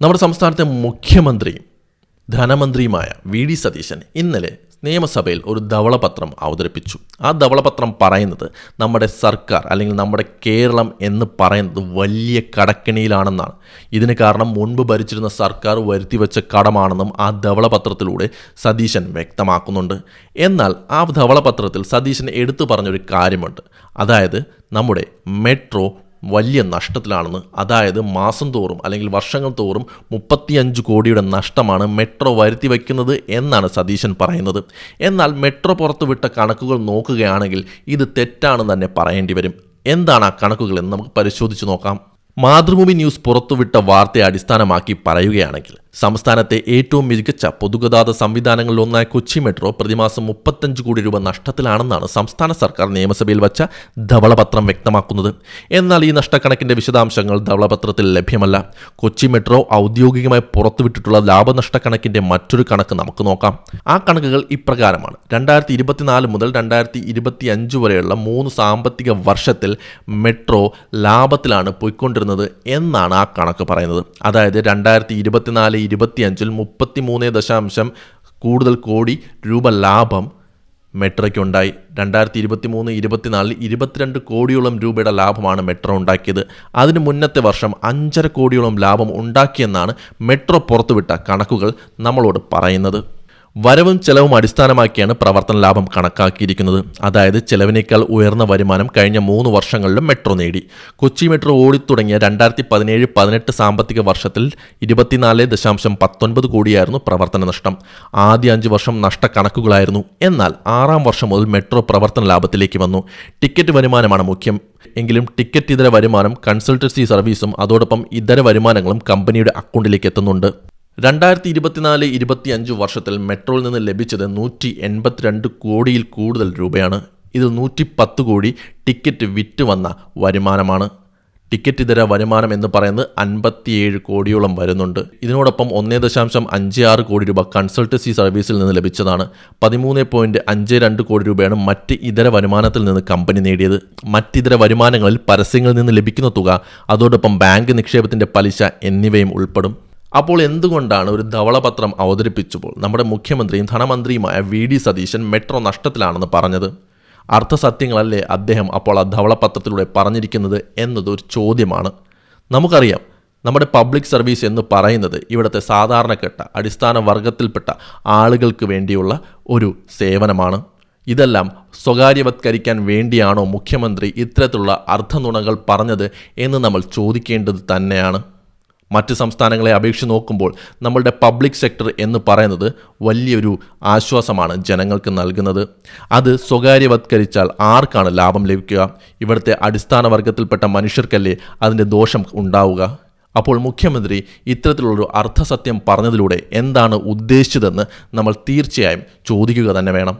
നമ്മുടെ സംസ്ഥാനത്തെ മുഖ്യമന്ത്രിയും ധനമന്ത്രിയുമായ വി.ഡി. സതീശൻ ഇന്നലെ നിയമസഭയിൽ ഒരു ധവളപത്രം അവതരിപ്പിച്ചു. ആ ധവളപത്രം പറയുന്നത് നമ്മുടെ സർക്കാർ അല്ലെങ്കിൽ നമ്മുടെ കേരളം എന്ന് പറയുന്നത് വലിയ കടക്കെണിയിലാണെന്നാണ്. ഇതിന് കാരണം മുൻപ് ഭരിച്ചിരുന്ന സർക്കാർ വരുത്തിവെച്ച കടമാണെന്നും ആ ധവളപത്രത്തിലൂടെ സതീശൻ വ്യക്തമാക്കുന്നുണ്ട്. എന്നാൽ ആ ധവളപത്രത്തിൽ സതീശൻ എടുത്തു പറഞ്ഞൊരു കാര്യമുണ്ട്. അതായത് നമ്മുടെ മെട്രോ വലിയ നഷ്ടത്തിലാണെന്ന്. അതായത് മാസം തോറും അല്ലെങ്കിൽ വർഷങ്ങൾ തോറും 35 കോടിയുടെ നഷ്ടമാണ് മെട്രോ വരുത്തി വയ്ക്കുന്നത് എന്നാണ് സതീശൻ പറയുന്നത്. എന്നാൽ മെട്രോ പുറത്തുവിട്ട കണക്കുകൾ നോക്കുകയാണെങ്കിൽ ഇത് തെറ്റാണെന്ന് തന്നെ പറയേണ്ടി വരും. എന്താണ് ആ കണക്കുകൾ എന്ന് നമുക്ക് പരിശോധിച്ച് നോക്കാം. മാതൃഭൂമി ന്യൂസ് പുറത്തുവിട്ട വാർത്തയെ അടിസ്ഥാനമാക്കി പറയുകയാണെങ്കിൽ സംസ്ഥാനത്തെ ഏറ്റവും മികച്ച പൊതുഗതാഗത സംവിധാനങ്ങളിലൊന്നായ കൊച്ചി മെട്രോ പ്രതിമാസം 35 കോടി രൂപ നഷ്ടത്തിലാണെന്നാണ് സംസ്ഥാന സർക്കാർ നിയമസഭയിൽ വച്ച ധവളപത്രം വ്യക്തമാക്കുന്നത്. എന്നാൽ ഈ നഷ്ടക്കണക്കിന്റെ വിശദാംശങ്ങൾ ധവളപത്രത്തിൽ ലഭ്യമല്ല. കൊച്ചി മെട്രോ ഔദ്യോഗികമായി പുറത്തുവിട്ടിട്ടുള്ള ലാഭനഷ്ടക്കണക്കിന്റെ മറ്റൊരു കണക്ക് നമുക്ക് നോക്കാം. ആ കണക്കുകൾ ഇപ്രകാരമാണ്. 2024 മുതൽ 2025 വരെയുള്ള 3 സാമ്പത്തിക വർഷത്തിൽ മെട്രോ ലാഭത്തിലാണ് പോയിക്കൊണ്ടിരുന്നത് എന്നാണ് ആ കണക്ക് പറയുന്നത്. അതായത് 2024-25 33 കൂടുതൽ കോടി രൂപ ലാഭം മെട്രോയ്ക്കുണ്ടായി. 2023-24 22 കോടിയോളം രൂപയുടെ ലാഭമാണ് മെട്രോ ഉണ്ടാക്കിയത്. അതിന് മുന്നത്തെ വർഷം 5.5 കോടിയോളം ലാഭം ഉണ്ടാക്കിയെന്നാണ് മെട്രോ പുറത്തുവിട്ട കണക്കുകൾ നമ്മളോട് പറയുന്നത്. വരവും ചെലവും അടിസ്ഥാനമാക്കിയാണ് പ്രവർത്തന ലാഭം കണക്കാക്കിയിരിക്കുന്നത്. അതായത് ചെലവിനേക്കാൾ ഉയർന്ന വരുമാനം കഴിഞ്ഞ 3 വർഷങ്ങളിലും മെട്രോ നേടി. കൊച്ചി മെട്രോ ഓടിത്തുടങ്ങിയ 2017-18 സാമ്പത്തിക വർഷത്തിൽ 24.19 കോടിയായിരുന്നു പ്രവർത്തന നഷ്ടം. ആദ്യ 5 വർഷം നഷ്ടക്കണക്കുകളായിരുന്നു. എന്നാൽ 6-ാം വർഷം മുതൽ മെട്രോ പ്രവർത്തന ലാഭത്തിലേക്ക് വന്നു. ടിക്കറ്റ് വരുമാനമാണ് മുഖ്യം. എങ്കിലും ടിക്കറ്റ് ഇതര വരുമാനം, കൺസൾട്ടൻസി സർവീസും അതോടൊപ്പം ഇതര വരുമാനങ്ങളും കമ്പനിയുടെ അക്കൗണ്ടിലേക്ക് എത്തുന്നുണ്ട്. 2024-25 വർഷത്തിൽ മെട്രോയിൽ നിന്ന് ലഭിച്ചത് 182 കോടിയിൽ കൂടുതൽ രൂപയാണ്. ഇതിൽ 110 കോടി ടിക്കറ്റ് വിറ്റ് വന്ന വരുമാനമാണ്. ടിക്കറ്റ് ഇതര വരുമാനം എന്ന് പറയുന്നത് 57 കോടിയോളം വരുന്നുണ്ട്. ഇതിനോടൊപ്പം 1.56 കോടി രൂപ കൺസൾട്ടൻസി സർവീസിൽ നിന്ന് ലഭിച്ചതാണ്. 13.52 കോടി രൂപയാണ് മറ്റ് ഇതര വരുമാനത്തിൽ നിന്ന് കമ്പനി നേടിയത്. മറ്റിതര വരുമാനങ്ങളിൽ പരസ്യങ്ങളിൽ നിന്ന് ലഭിക്കുന്ന തുക, അതോടൊപ്പം ബാങ്ക് നിക്ഷേപത്തിന്റെ പലിശ എന്നിവയും ഉൾപ്പെടും. അപ്പോൾ എന്തുകൊണ്ടാണ് ഒരു ധവളപത്രം അവതരിപ്പിച്ചപ്പോൾ നമ്മുടെ മുഖ്യമന്ത്രിയും ധനമന്ത്രിയുമായ വി.ഡി. സതീശൻ മെട്രോ നഷ്ടത്തിലാണെന്ന് പറഞ്ഞത്? അർത്ഥസത്യങ്ങളല്ലേ അദ്ദേഹം അപ്പോൾ ആ ധവളപത്രത്തിലൂടെ പറഞ്ഞിരിക്കുന്നത് എന്നതൊരു ചോദ്യമാണ്. നമുക്കറിയാം, നമ്മുടെ പബ്ലിക് സർവീസ് എന്ന് പറയുന്നത് ഇവിടുത്തെ സാധാരണപ്പെട്ട അടിസ്ഥാന വർഗത്തിൽപ്പെട്ട ആളുകൾക്ക് വേണ്ടിയുള്ള ഒരു സേവനമാണ്. ഇതെല്ലാം സ്വകാര്യവത്കരിക്കാൻ വേണ്ടിയാണോ മുഖ്യമന്ത്രി ഇത്തരത്തിലുള്ള അർത്ഥനുണകൾ പറഞ്ഞത് എന്ന് നമ്മൾ ചോദിക്കേണ്ടത് തന്നെയാണ്. മറ്റ് സംസ്ഥാനങ്ങളെ അപേക്ഷിച്ച് നോക്കുമ്പോൾ നമ്മളുടെ പബ്ലിക് സെക്ടർ എന്ന് പറയുന്നത് വലിയൊരു ആശ്വാസമാണ് ജനങ്ങൾക്ക് നൽകുന്നത്. അത് സ്വകാര്യവത്കരിച്ചാൽ ആർക്കാണ് ലാഭം ലഭിക്കുക? ഇവിടുത്തെ അടിസ്ഥാന വർഗത്തിൽപ്പെട്ട മനുഷ്യർക്കല്ലേ അതിൻ്റെ ദോഷം ഉണ്ടാവുക? അപ്പോൾ മുഖ്യമന്ത്രി ഇത്തരത്തിലുള്ളൊരു അർത്ഥസത്യം പറഞ്ഞതിലൂടെ എന്താണ് ഉദ്ദേശിച്ചതെന്ന് നമ്മൾ തീർച്ചയായും ചോദിക്കുക തന്നെ വേണം.